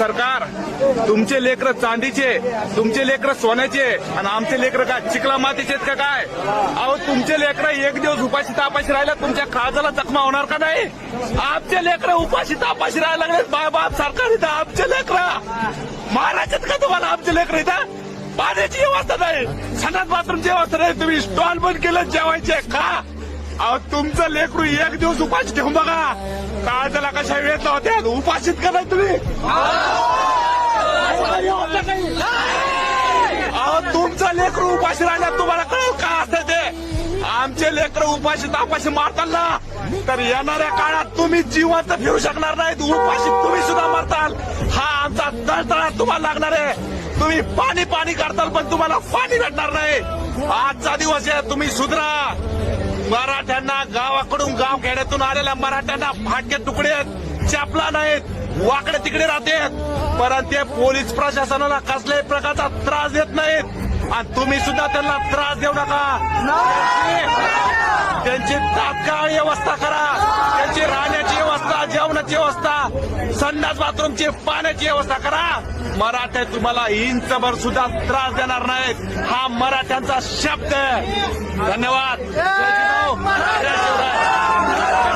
सरकार तुमचे लेकर चांदीचे, तुमचे लेकर सोन्याचे आणि आमचे लेकर काय चिखला मातीचे का काय? अहो तुमचे लेकर एक दिवस उपाशी तापाशी राहिला तुमच्या काळजाला जखमा होणार का नाही? आमचे लेकर उपाशी तापाशी राहायला लागले बाप सरकार इथं आमचे लेकर महाराजात का तुम्हाला? आमचे लेकर इथं पाण्याची व्यवस्था नाही, संडास बाथरूमची व्यवस्था नाही, तुम्ही स्टॉल बंद केलं जेवायचे का? अहो तुमचं लेकरू एक दिवस उपाशी ठेवून बघा, काळजाला कशा वेळ होत्या उपाशीत का नाही तुम्ही? अहो तुमचं लेकरू उपाशी राहिल्या तुम्हाला कळेल का असतं ते? आमचे लेकर उपाशी तापाशी मारताना तर येणाऱ्या काळात तुम्ही जिवंत फिरू शकणार नाहीत, उपाशी तुम्ही सुद्धा मारताल. हा आमचा तळतळा तुम्हाला लागणार आहे. तुम्ही पाणी पाणी करताल पण तुम्हाला पाणी भेटणार नाही. आजचा दिवस आहे, तुम्ही सुधरा. मराठ्यांना गावाकडून गाव खेड्यातून आलेल्या मराठ्यांना फाटके तुकडे आहेत, चपला नाहीत, वाकडे तिकडे राहतात, परंतु ते पोलीस प्रशासनाला कसल्याही प्रकारचा त्रास देत नाहीत आणि तुम्ही सुद्धा त्यांना त्रास देऊ नका. त्यांची तात्काळ व्यवस्था करा, त्यांची राहण्याची व्यवस्था, जेवणाची व्यवस्था, संडास बाथरूमची पाण्याची व्यवस्था करा. मराठे तुम्हाला इंचभर सुद्धा त्रास देणार नाहीत, हा मराठ्यांचा शब्द आहे. धन्यवाद. जय जिजाऊ, जय शिवराय.